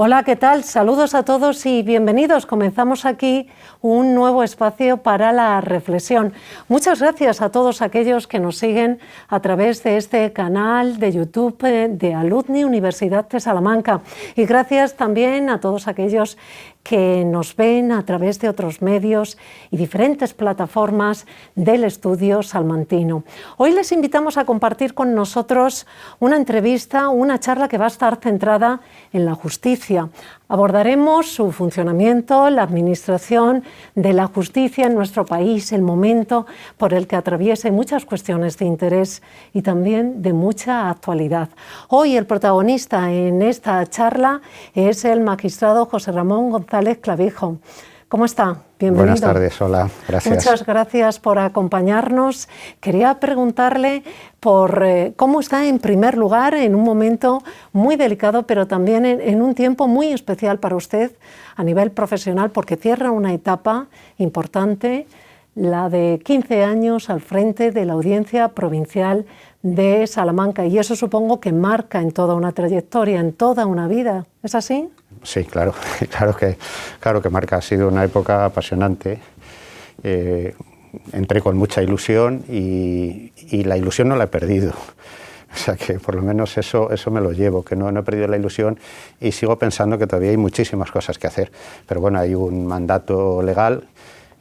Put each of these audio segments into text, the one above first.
Hola, ¿qué tal? Saludos a todos y bienvenidos. Comenzamos aquí un nuevo espacio para la reflexión. Muchas gracias a todos aquellos que nos siguen a través de este canal de YouTube de Aludni Universidad de Salamanca. Y gracias también a todos aquellos que nos ven a través de otros medios y diferentes plataformas del estudio salmantino. Hoy les invitamos a compartir con nosotros una entrevista, una charla que va a estar centrada en la justicia. Abordaremos su funcionamiento, la administración de la justicia en nuestro país, el momento por el que atraviesa y muchas cuestiones de interés y también de mucha actualidad. Hoy el protagonista en esta charla es el magistrado José Ramón González Clavijo. ¿Cómo está? Bienvenido. Buenas tardes, hola, gracias. Muchas gracias por acompañarnos. Quería preguntarle por cómo está en primer lugar en un momento muy delicado, pero también en un tiempo muy especial para usted a nivel profesional, porque cierra una etapa importante, la de 15 años al frente de la Audiencia Provincial de Salamanca, y eso supongo que marca en toda una trayectoria, en toda una vida. ¿Es así? Sí, claro que marca. Ha sido una época apasionante. Entré con mucha ilusión y la ilusión no la he perdido. O sea que por lo menos eso me lo llevo, que no he perdido la ilusión y sigo pensando que todavía hay muchísimas cosas que hacer. Pero bueno, hay un mandato legal,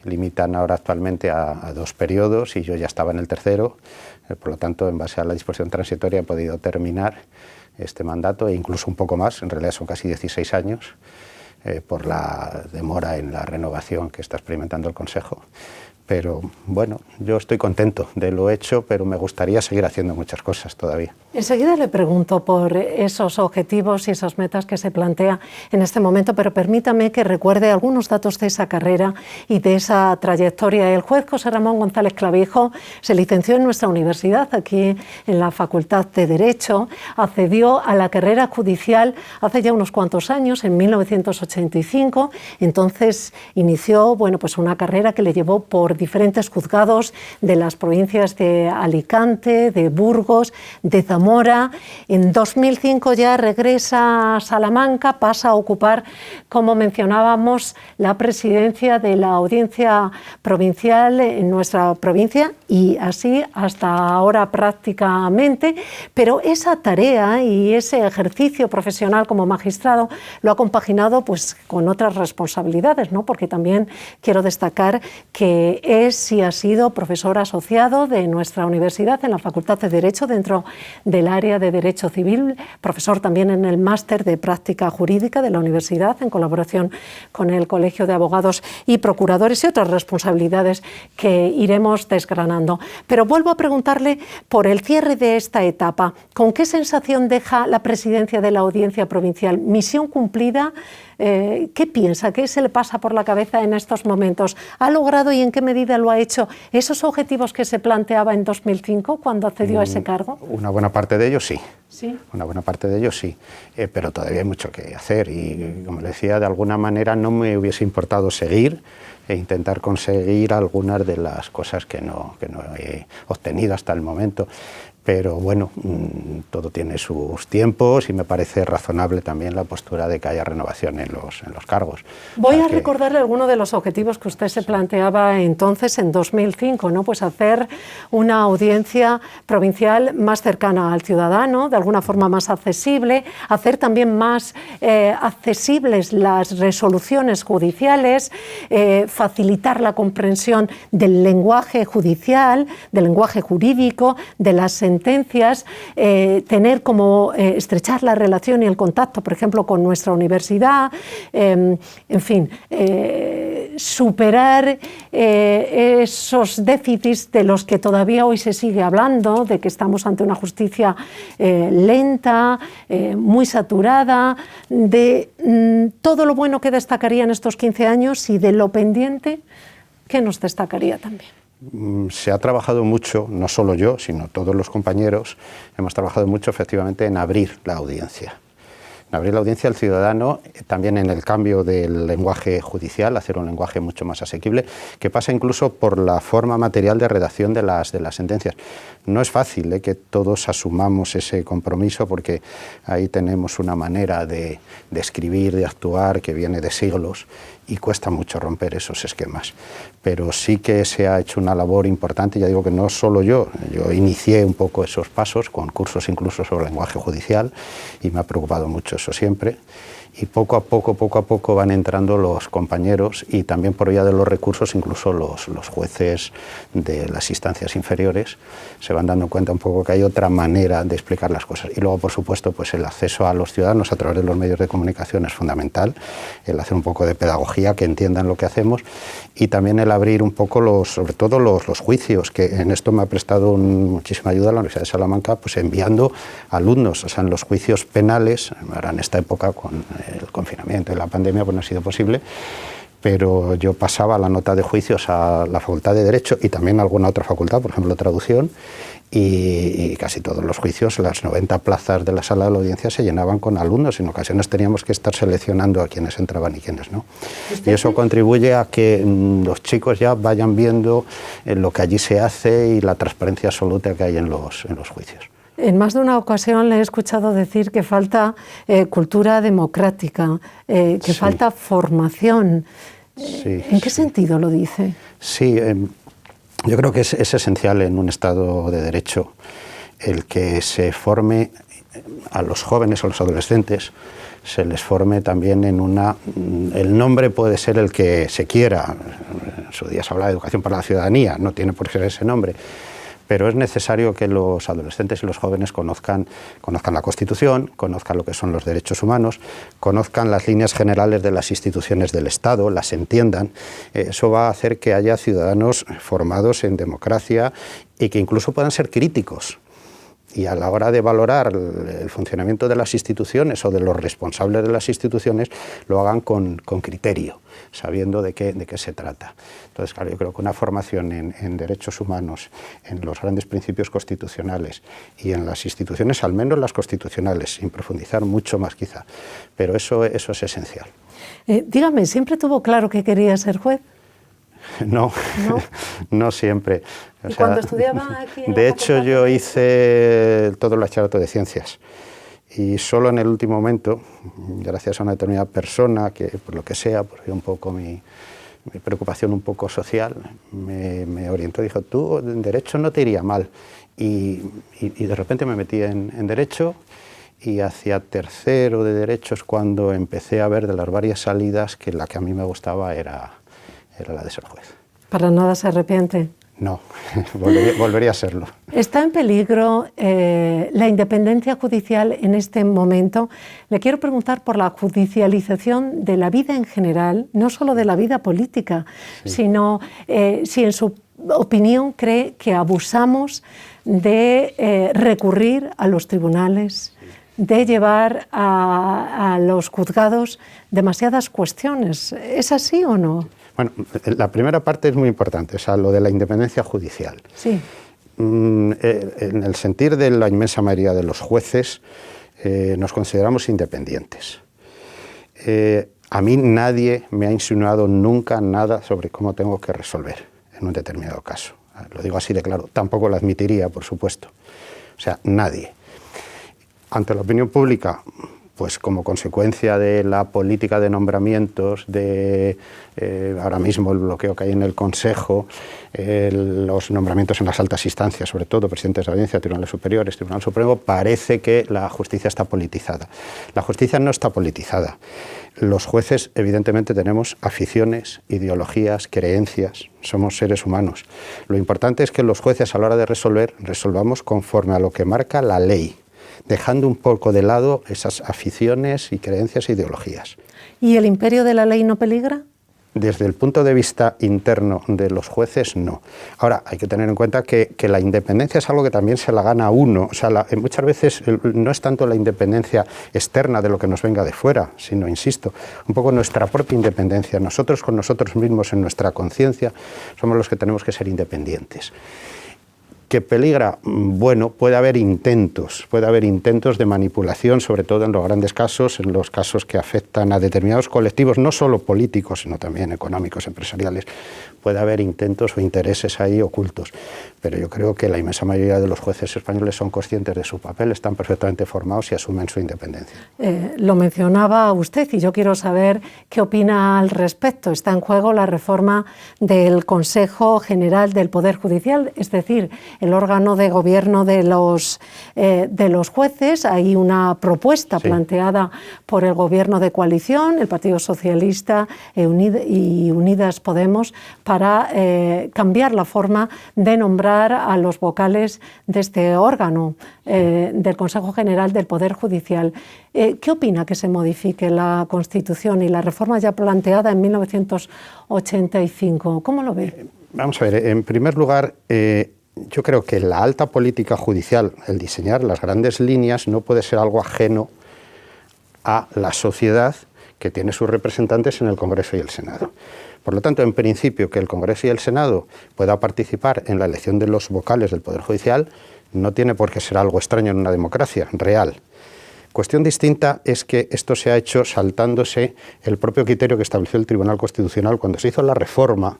limitan ahora actualmente a 2 periodos y yo ya estaba en el tercero. Por lo tanto, en base a la disposición transitoria he podido terminar este mandato e incluso un poco más, en realidad son casi 16 años, por la demora en la renovación que está experimentando el Consejo. Pero bueno, yo estoy contento de lo hecho, pero me gustaría seguir haciendo muchas cosas todavía. Enseguida le pregunto por esos objetivos y esas metas que se plantea en este momento, pero permítame que recuerde algunos datos de esa carrera y de esa trayectoria. El juez José Ramón González Clavijo se licenció en nuestra universidad, aquí en la Facultad de Derecho, accedió a la carrera judicial hace ya unos cuantos años, en 1985, entonces inició pues una carrera que le llevó por diferentes juzgados de las provincias de Alicante, de Burgos, de Zamora. En 2005 ya regresa a Salamanca, pasa a ocupar, como mencionábamos, la presidencia de la Audiencia Provincial en nuestra provincia y así hasta ahora prácticamente, pero esa tarea y ese ejercicio profesional como magistrado lo ha compaginado pues con otras responsabilidades, ¿no? Porque también quiero destacar que es y ha sido profesor asociado de nuestra universidad en la Facultad de Derecho dentro del área de Derecho Civil, profesor también en el máster de Práctica Jurídica de la universidad en colaboración con el Colegio de Abogados y Procuradores y otras responsabilidades que iremos desgranando. Pero vuelvo a preguntarle por el cierre de esta etapa. ¿Con qué sensación deja la presidencia de la Audiencia Provincial? ¿Misión cumplida? ¿Qué piensa? ¿Qué se le pasa por la cabeza en estos momentos? ¿Ha logrado y en qué medida lo ha hecho esos objetivos que se planteaba en 2005 cuando accedió a ese cargo? Una buena parte de ellos sí. ¿Sí? Una buena parte de ellos sí, pero todavía hay mucho que hacer y, como le decía, de alguna manera no me hubiese importado seguir e intentar conseguir algunas de las cosas que no he obtenido hasta el momento. Pero bueno, todo tiene sus tiempos y me parece razonable también la postura de que haya renovación en los cargos. Voy a recordarle algunos de los objetivos que usted se planteaba entonces en 2005, ¿no? Pues hacer una audiencia provincial más cercana al ciudadano, de alguna forma más accesible, hacer también más accesibles las resoluciones judiciales, facilitar la comprensión del lenguaje judicial, del lenguaje jurídico, de las sentencias, tener como estrechar la relación y el contacto, por ejemplo, con nuestra universidad, en fin, superar esos déficits de los que todavía hoy se sigue hablando, de que estamos ante una justicia lenta, muy saturada, de todo lo bueno que destacaría en estos 15 años y de lo pendiente que nos destacaría también. Se ha trabajado mucho, no solo yo, sino todos los compañeros, hemos trabajado mucho efectivamente en abrir la audiencia. en abrir la audiencia al ciudadano, también en el cambio del lenguaje judicial, hacer un lenguaje mucho más asequible, que pasa incluso por la forma material de redacción de las sentencias. No es fácil que todos asumamos ese compromiso, porque ahí tenemos una manera de escribir, de actuar, que viene de siglos, y cuesta mucho romper esos esquemas. Pero sí que se ha hecho una labor importante, ya digo que no solo yo inicié un poco esos pasos con cursos incluso sobre lenguaje judicial, y me ha preocupado mucho eso siempre, y poco a poco van entrando los compañeros, y también por vía de los recursos incluso los jueces de las instancias inferiores se van dando cuenta un poco que hay otra manera de explicar las cosas. Y luego, por supuesto, pues el acceso a los ciudadanos a través de los medios de comunicación es fundamental, el hacer un poco de pedagogía, que entiendan lo que hacemos, y también el abrir un poco sobre todo los juicios, que en esto me ha prestado muchísima ayuda la Universidad de Salamanca, pues enviando alumnos, o sea, en los juicios penales, ahora en esta época con el confinamiento y la pandemia pues no ha sido posible, pero yo pasaba la nota de juicios a la Facultad de Derecho y también a alguna otra facultad, por ejemplo traducción, y casi todos los juicios, las 90 plazas de la sala de la audiencia se llenaban con alumnos. En ocasiones teníamos que estar seleccionando a quienes entraban y quienes no. Y eso contribuye a que los chicos ya vayan viendo lo que allí se hace y la transparencia absoluta que hay en los juicios. En más de una ocasión le he escuchado decir que falta cultura democrática, que sí, falta formación. Sí, ¿En qué sentido lo dice? Sí, yo creo que es esencial en un Estado de Derecho el que se forme a los jóvenes, a los adolescentes, se les forme también en el nombre puede ser el que se quiera. En su día se habla de educación para la ciudadanía, no tiene por qué ser ese nombre. Pero es necesario que los adolescentes y los jóvenes conozcan la Constitución, conozcan lo que son los derechos humanos, conozcan las líneas generales de las instituciones del Estado, las entiendan. Eso va a hacer que haya ciudadanos formados en democracia y que incluso puedan ser críticos. Y a la hora de valorar el funcionamiento de las instituciones o de los responsables de las instituciones, lo hagan con criterio, sabiendo de qué se trata. Entonces, claro, yo creo que una formación en derechos humanos, en los grandes principios constitucionales y en las instituciones, al menos las constitucionales, sin profundizar mucho más quizá, pero eso es esencial. Dígame, ¿siempre tuvo claro que quería ser juez? No, no siempre. ¿Y cuando estudiaba aquí en de hecho, yo hice todo el bachillerato de ciencias y solo en el último momento, gracias a una determinada persona que, por lo que sea, por un poco mi preocupación un poco social, me orientó y dijo, tú en Derecho no te iría mal. Y de repente me metí en Derecho, y hacia tercero de Derecho es cuando empecé a ver de las varias salidas que la que a mí me gustaba era la de ser juez. ¿Para nada se arrepiente? No, volvería a serlo. ¿Está en peligro la independencia judicial en este momento? Le quiero preguntar por la judicialización de la vida en general, no solo de la vida política, sí, sino si en su opinión cree que abusamos de recurrir a los tribunales, de llevar a los juzgados demasiadas cuestiones. ¿Es así o no? Bueno, la primera parte es muy importante, o sea, lo de la independencia judicial. Sí. En el sentir de la inmensa mayoría de los jueces, nos consideramos independientes. A mí nadie me ha insinuado nunca nada sobre cómo tengo que resolver en un determinado caso. Lo digo así de claro, tampoco lo admitiría, por supuesto. O sea, nadie. Ante la opinión pública, pues como consecuencia de la política de nombramientos, de ahora mismo el bloqueo que hay en el Consejo, los nombramientos en las altas instancias, sobre todo presidentes de audiencia, tribunales superiores, Tribunal Supremo, parece que la justicia está politizada. La justicia no está politizada. Los jueces, evidentemente, tenemos aficiones, ideologías, creencias, somos seres humanos. Lo importante es que los jueces, a la hora de resolvamos conforme a lo que marca la ley, dejando un poco de lado esas aficiones y creencias e ideologías. ¿Y el imperio de la ley no peligra? Desde el punto de vista interno de los jueces, no. Ahora, hay que tener en cuenta que la independencia es algo que también se la gana uno. O sea, muchas veces no es tanto la independencia externa de lo que nos venga de fuera, sino, insisto, un poco nuestra propia independencia. Nosotros con nosotros mismos, en nuestra conciencia, somos los que tenemos que ser independientes. ¿Que peligra? Bueno, puede haber intentos de manipulación, sobre todo en los grandes casos, en los casos que afectan a determinados colectivos, no solo políticos, sino también económicos, empresariales. Puede haber intentos o intereses ahí ocultos, pero yo creo que la inmensa mayoría de los jueces españoles son conscientes de su papel, están perfectamente formados y asumen su independencia. Lo mencionaba usted y yo quiero saber qué opina al respecto. Está en juego la reforma del Consejo General del Poder Judicial, es decir, el órgano de gobierno de los jueces. Hay una propuesta planteada por el gobierno de coalición, el Partido Socialista y Unidas Podemos, para cambiar la forma de nombrar a los vocales de este órgano, del Consejo General del Poder Judicial. ¿Qué opina que se modifique la Constitución y la reforma ya planteada en 1985? ¿Cómo lo ve? Vamos a ver, en primer lugar, yo creo que la alta política judicial, el diseñar las grandes líneas, no puede ser algo ajeno a la sociedad que tiene sus representantes en el Congreso y el Senado. Por lo tanto, en principio, que el Congreso y el Senado puedan participar en la elección de los vocales del Poder Judicial no tiene por qué ser algo extraño en una democracia real. Cuestión distinta es que esto se ha hecho saltándose el propio criterio que estableció el Tribunal Constitucional cuando se hizo la reforma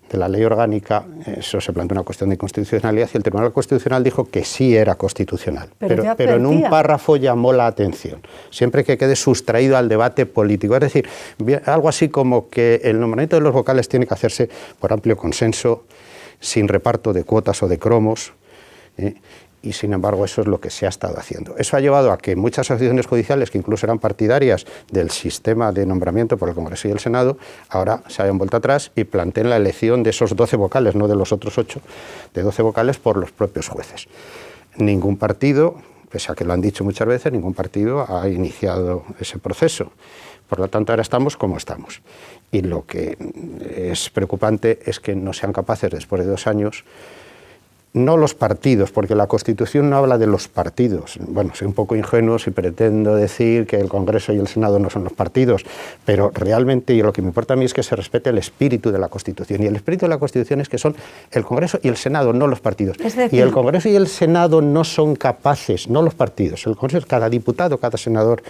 de la ley orgánica. Eso se planteó una cuestión de inconstitucionalidad y el Tribunal Constitucional dijo que sí era constitucional, pero en un párrafo llamó la atención, siempre que quede sustraído al debate político, es decir, algo así como que el nombramiento de los vocales tiene que hacerse por amplio consenso, sin reparto de cuotas o de cromos, y sin embargo eso es lo que se ha estado haciendo. Eso ha llevado a que muchas asociaciones judiciales, que incluso eran partidarias del sistema de nombramiento por el Congreso y el Senado, ahora se hayan vuelto atrás y planteen la elección de esos 12 vocales, no de los otros 8, de 12 vocales por los propios jueces. Ningún partido, pese a que lo han dicho muchas veces, ningún partido ha iniciado ese proceso. Por lo tanto, ahora estamos como estamos. Y lo que es preocupante es que no sean capaces, después de 2 años, no los partidos, porque la Constitución no habla de los partidos. Bueno, soy un poco ingenuo si pretendo decir que el Congreso y el Senado no son los partidos, pero realmente lo que me importa a mí es que se respete el espíritu de la Constitución. Y el espíritu de la Constitución es que son el Congreso y el Senado, no los partidos. Es decir, y el Congreso y el Senado no son capaces, no los partidos. El Congreso, cada diputado, cada senador,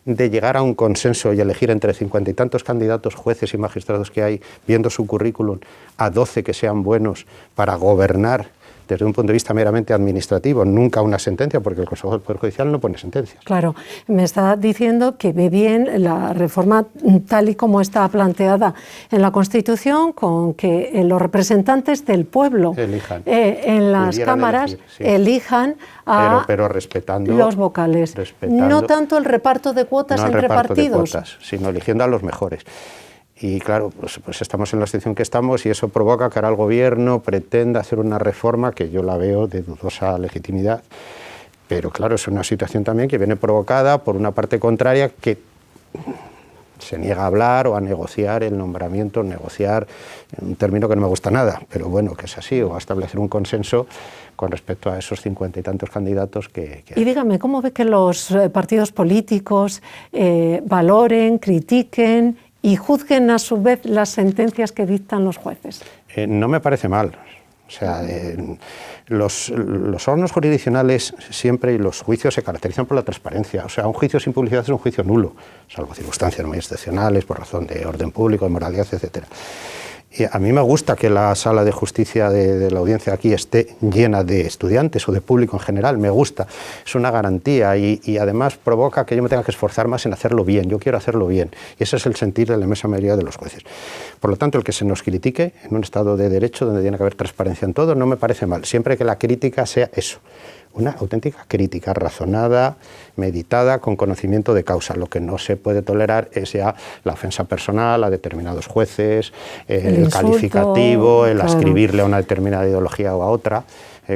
de llegar a un consenso y elegir entre 50 y tantos candidatos, jueces y magistrados que hay, viendo su currículum, a 12 que sean buenos para gobernar desde un punto de vista meramente administrativo, nunca una sentencia, porque el Consejo del Poder Judicial no pone sentencias. Claro, me está diciendo que ve bien la reforma tal y como está planteada en la Constitución, con que los representantes del pueblo elijan, en las cámaras elegir, sí, elijan a pero respetando los vocales. No tanto el reparto de cuotas entre partidos, sino eligiendo a los mejores. Y claro, pues estamos en la situación que estamos y eso provoca que ahora el gobierno pretenda hacer una reforma que yo la veo de dudosa legitimidad. Pero claro, es una situación también que viene provocada por una parte contraria que se niega a hablar o a negociar el nombramiento, negociar, un término que no me gusta nada, pero bueno, que es así, o a establecer un consenso con respecto a esos 50 y tantos candidatos que hay. Y dígame, ¿cómo ve que los partidos políticos valoren, critiquen y juzguen a su vez las sentencias que dictan los jueces? No me parece mal. O sea, los órganos jurisdiccionales siempre y los juicios se caracterizan por la transparencia. O sea, un juicio sin publicidad es un juicio nulo, salvo circunstancias muy excepcionales, por razón de orden público, de moralidad, etcétera. Y a mí me gusta que la sala de justicia de la audiencia aquí esté llena de estudiantes o de público en general, me gusta, es una garantía y además provoca que yo me tenga que esforzar más en hacerlo bien, yo quiero hacerlo bien y ese es el sentir de la inmensa mayoría de los jueces. Por lo tanto, el que se nos critique en un Estado de Derecho donde tiene que haber transparencia en todo no me parece mal, siempre que la crítica sea eso, una auténtica crítica razonada, meditada, con conocimiento de causa. Lo que no se puede tolerar es ya la ofensa personal a determinados jueces, el calificativo, el ascribirle a una determinada ideología o a otra,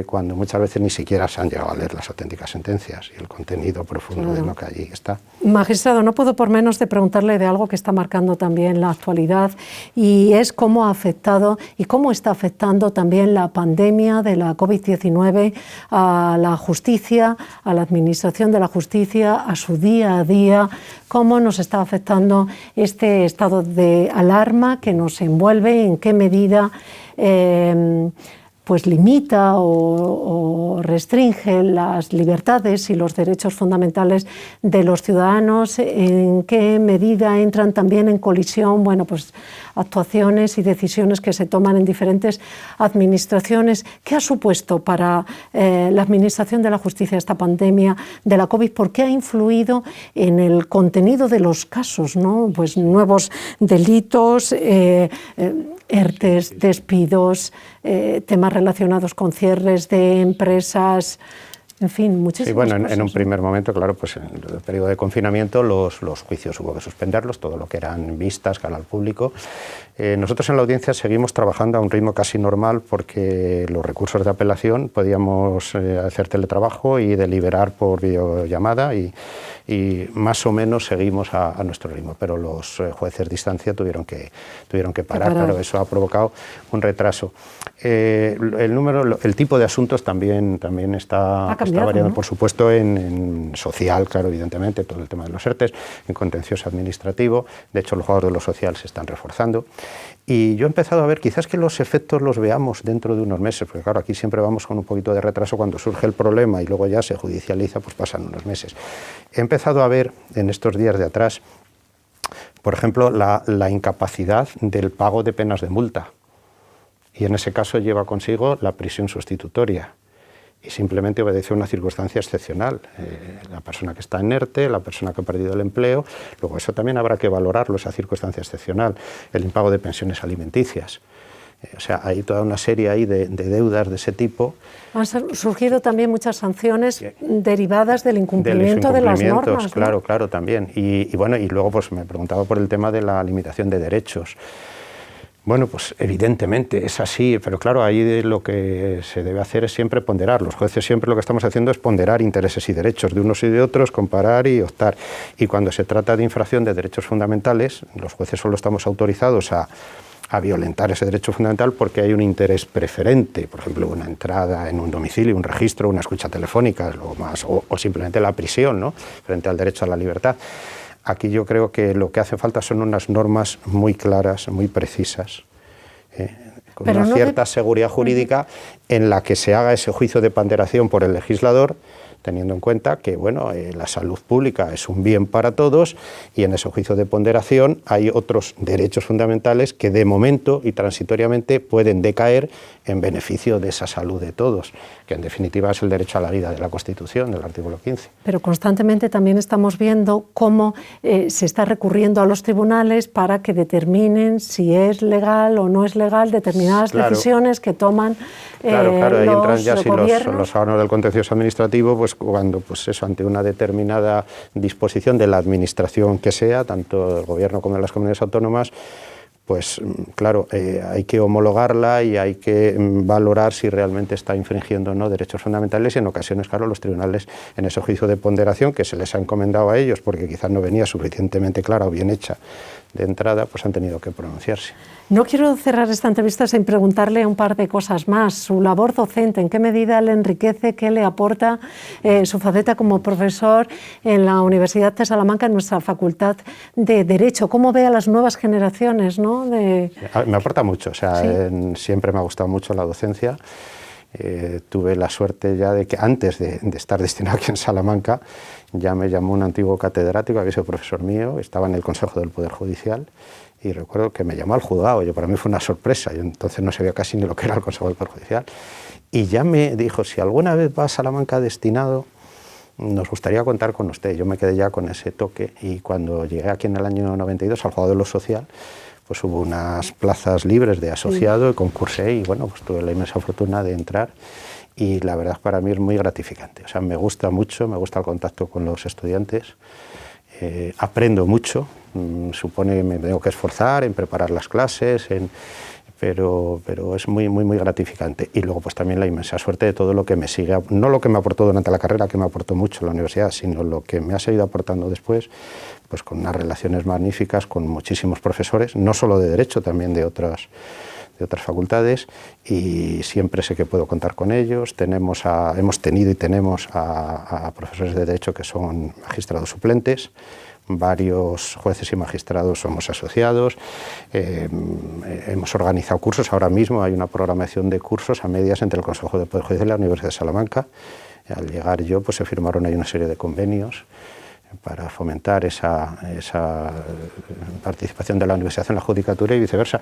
cuando muchas veces ni siquiera se han llegado a leer las auténticas sentencias y el contenido profundo de lo que allí está. Magistrado, no puedo por menos de preguntarle de algo que está marcando también la actualidad y es cómo ha afectado y cómo está afectando también la pandemia de la COVID-19 a la justicia, a la administración de la justicia, a su día a día, cómo nos está afectando este estado de alarma que nos envuelve, en qué medida pues limita o restringe las libertades y los derechos fundamentales de los ciudadanos, en qué medida entran también en colisión, bueno, pues actuaciones y decisiones que se toman en diferentes administraciones. ¿Qué ha supuesto para la Administración de la Justicia esta pandemia de la COVID? ¿Por qué ha influido en el contenido de los casos, ¿no? Pues nuevos delitos, ERTEs, despidos, temas relacionados con cierres de empresas, en fin, muchísimas cosas. Sí, bueno, cosas, en un primer momento, claro, pues en el periodo de confinamiento los juicios hubo que suspenderlos, todo lo que eran vistas, cara al público. Nosotros en la audiencia seguimos trabajando a un ritmo casi normal porque los recursos de apelación podíamos hacer teletrabajo y deliberar por videollamada y más o menos seguimos a nuestro ritmo, pero los jueces de instancia tuvieron que parar. Claro, eso ha provocado un retraso. El tipo de asuntos también está variando, ¿no? Por supuesto, en social, claro, evidentemente, todo el tema de los ERTEs, en contencioso administrativo. De hecho, los juzgados de lo social se están reforzando. Y yo he empezado a ver, quizás que los efectos los veamos dentro de unos meses, porque claro, aquí siempre vamos con un poquito de retraso cuando surge el problema y luego ya se judicializa, pues pasan unos meses. He empezado a ver en estos días de atrás, por ejemplo, la incapacidad del pago de penas de multa. Y en ese caso lleva consigo la prisión sustitutoria. Y simplemente obedece a una circunstancia excepcional. La persona que está en ERTE, la persona que ha perdido el empleo, luego eso también habrá que valorarlo, esa circunstancia excepcional, el impago de pensiones alimenticias. O sea, hay toda una serie ahí de deudas de ese tipo. Han surgido también muchas sanciones derivadas del incumplimiento de las normas, ¿no? Claro, claro, también. Y bueno, y luego pues me preguntaba por el tema de la limitación de derechos. Bueno, pues evidentemente es así, pero claro, ahí lo que se debe hacer es siempre ponderar. Los jueces siempre lo que estamos haciendo es ponderar intereses y derechos de unos y de otros, comparar y optar. Y cuando se trata de infracción de derechos fundamentales, los jueces solo estamos autorizados a violentar ese derecho fundamental porque hay un interés preferente, por ejemplo, una entrada en un domicilio, un registro, una escucha telefónica, o simplemente la prisión, ¿no?, frente al derecho a la libertad. Aquí yo creo que lo que hace falta son unas normas muy claras, muy precisas, con una cierta seguridad jurídica en la que se haga ese juicio de ponderación por el legislador, teniendo en cuenta que bueno, la salud pública es un bien para todos y en ese juicio de ponderación hay otros derechos fundamentales que de momento y transitoriamente pueden decaer en beneficio de esa salud de todos, que en definitiva es el derecho a la vida de la Constitución, del artículo 15. Pero constantemente también estamos viendo cómo se está recurriendo a los tribunales para que determinen si es legal o no es legal determinadas decisiones que toman Claro, ahí entran ya si gobiernos. los órganos del contencioso administrativo, pues cuando pues eso, ante una determinada disposición de la administración que sea, tanto el gobierno como de las comunidades autónomas, pues claro, hay que homologarla y hay que valorar si realmente está infringiendo o no derechos fundamentales y en ocasiones, claro, los tribunales en ese juicio de ponderación que se les ha encomendado a ellos porque quizás no venía suficientemente clara o bien hecha de entrada, pues han tenido que pronunciarse. No quiero cerrar esta entrevista sin preguntarle un par de cosas más. Su labor docente, ¿en qué medida le enriquece, qué le aporta su faceta como profesor en la Universidad de Salamanca, en nuestra Facultad de Derecho? ¿Cómo ve a las nuevas generaciones, ¿no? Me aporta mucho, o sea, ¿sí? Siempre me ha gustado mucho la docencia. Tuve la suerte ya de que antes de estar destinado aquí en Salamanca, ya me llamó un antiguo catedrático, había sido profesor mío, estaba en el Consejo del Poder Judicial, y recuerdo que me llamó al juzgado, para mí fue una sorpresa, yo entonces no sabía casi ni lo que era el Consejo del Poder Judicial, y ya me dijo, si alguna vez va a Salamanca destinado, nos gustaría contar con usted. Yo me quedé ya con ese toque, y cuando llegué aquí en el año 92 al juzgado de lo social, pues hubo unas plazas libres de asociado, y concursé, y bueno, pues tuve la inmensa fortuna de entrar, y la verdad para mí es muy gratificante. O sea, me gusta mucho, me gusta el contacto con los estudiantes, aprendo mucho, supone que me tengo que esforzar en preparar las clases, pero es muy gratificante. Y luego pues también la inmensa suerte de todo lo que me sigue, no lo que me aportó durante la carrera, que me aportó mucho en la universidad, sino lo que me ha seguido aportando después, pues con unas relaciones magníficas con muchísimos profesores, no solo de Derecho, también de otras de otras facultades, y siempre sé que puedo contar con ellos. Hemos tenido y tenemos a profesores de Derecho que son magistrados suplentes, varios jueces y magistrados somos asociados, hemos organizado cursos. Ahora mismo hay una programación de cursos a medias entre el Consejo de Poder Judicial y la Universidad de Salamanca. Al llegar yo, pues se firmaron ahí una serie de convenios para fomentar esa participación de la universidad en la judicatura y viceversa.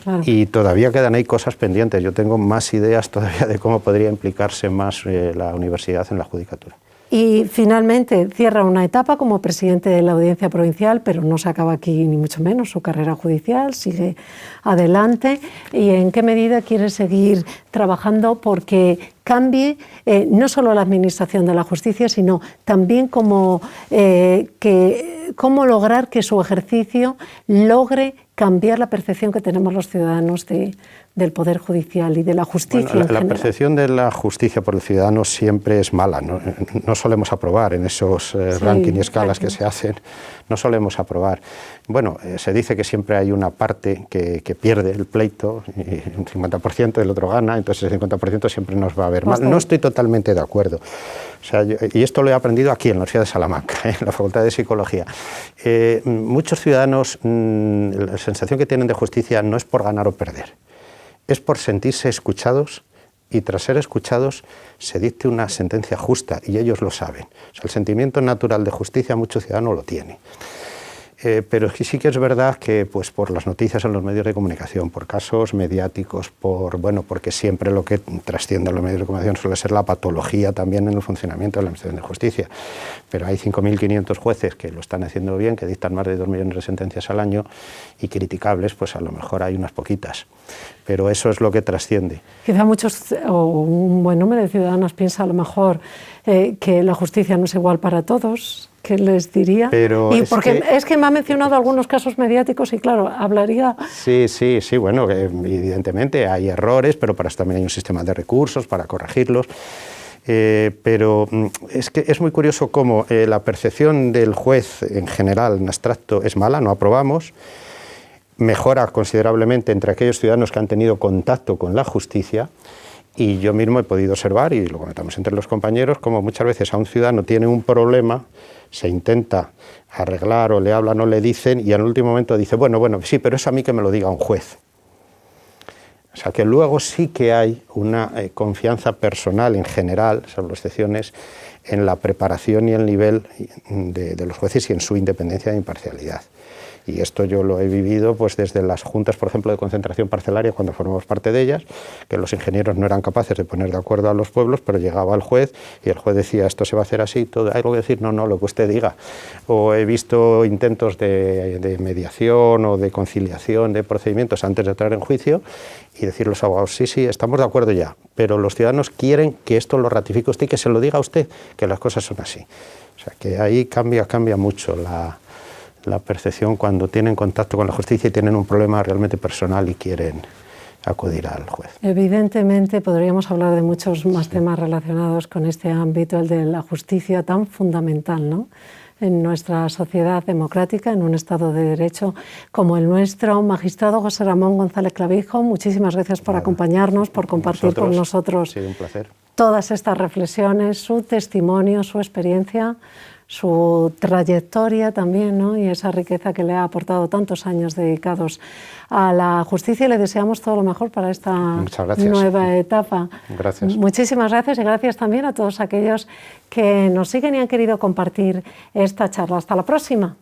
Claro. Y todavía quedan ahí cosas pendientes. Yo tengo más ideas todavía de cómo podría implicarse más la universidad en la judicatura. Y finalmente cierra una etapa como presidente de la Audiencia Provincial, pero no se acaba aquí ni mucho menos su carrera judicial, sigue adelante. ¿Y en qué medida quiere seguir trabajando porque cambie no solo la administración de la justicia, sino también cómo lograr que su ejercicio logre cambiar la percepción que tenemos los ciudadanos del Poder Judicial y de la justicia? Bueno, la percepción de la justicia por el ciudadano siempre es mala. No solemos aprobar en esos rankings y escalas que se hacen, no solemos aprobar. Bueno, se dice que siempre hay una parte que pierde el pleito, y un 50% el otro gana, entonces el 50% siempre nos va a ver mal. No estoy totalmente de acuerdo. O sea, y esto lo he aprendido aquí en la Universidad de Salamanca, en la Facultad de Psicología. Muchos ciudadanos, la sensación que tienen de justicia no es por ganar o perder, es por sentirse escuchados, y tras ser escuchados se dicte una sentencia justa, y ellos lo saben. O sea, el sentimiento natural de justicia muchos ciudadanos lo tienen. Pero sí que es verdad que pues, por las noticias en los medios de comunicación, por casos mediáticos, porque siempre lo que trasciende a los medios de comunicación suele ser la patología también en el funcionamiento de la Administración de Justicia. Pero hay 5.500 jueces que lo están haciendo bien, que dictan más de 2 millones de sentencias al año, y criticables, pues a lo mejor hay unas poquitas. Pero eso es lo que trasciende. Quizá muchos, o un buen número de ciudadanos piensa a lo mejor que la justicia no es igual para todos. ¿Qué les diría? Pero es que me ha mencionado algunos casos mediáticos y claro, hablaría... Sí, bueno, evidentemente hay errores, pero para eso también hay un sistema de recursos para corregirlos. Pero es que es muy curioso cómo la percepción del juez en general, en abstracto, es mala, no aprobamos. Mejora considerablemente entre aquellos ciudadanos que han tenido contacto con la justicia, y yo mismo he podido observar, y lo comentamos entre los compañeros, como muchas veces a un ciudadano tiene un problema, se intenta arreglar o le hablan o le dicen, y en el último momento dice, bueno, sí, pero eso a mí que me lo diga un juez. O sea que luego sí que hay una confianza personal en general, salvo excepciones, en la preparación y el nivel de los jueces y en su independencia e imparcialidad. Y esto yo lo he vivido pues desde las juntas, por ejemplo, de concentración parcelaria, cuando formamos parte de ellas, que los ingenieros no eran capaces de poner de acuerdo a los pueblos, pero llegaba el juez y el juez decía, esto se va a hacer así, todo. ¿Hay algo que decir? No, lo que usted diga. O he visto intentos de mediación o de conciliación de procedimientos antes de entrar en juicio y decir los abogados, sí, estamos de acuerdo ya, pero los ciudadanos quieren que esto lo ratifique usted y que se lo diga a usted, que las cosas son así. O sea que ahí cambia mucho la percepción cuando tienen contacto con la justicia y tienen un problema realmente personal y quieren acudir al juez. Evidentemente podríamos hablar de muchos más temas relacionados con este ámbito, el de la justicia tan fundamental, ¿no?, en nuestra sociedad democrática, en un Estado de Derecho como el nuestro. Magistrado José Ramón González Clavijo, muchísimas gracias por acompañarnos, por compartir con nosotros ha sido un placer. Todas estas reflexiones, su testimonio, su experiencia, su trayectoria también, ¿no?, y esa riqueza que le ha aportado tantos años dedicados a la justicia. Y le deseamos todo lo mejor para esta nueva etapa. Gracias. Muchísimas gracias, y gracias también a todos aquellos que nos siguen y han querido compartir esta charla. Hasta la próxima.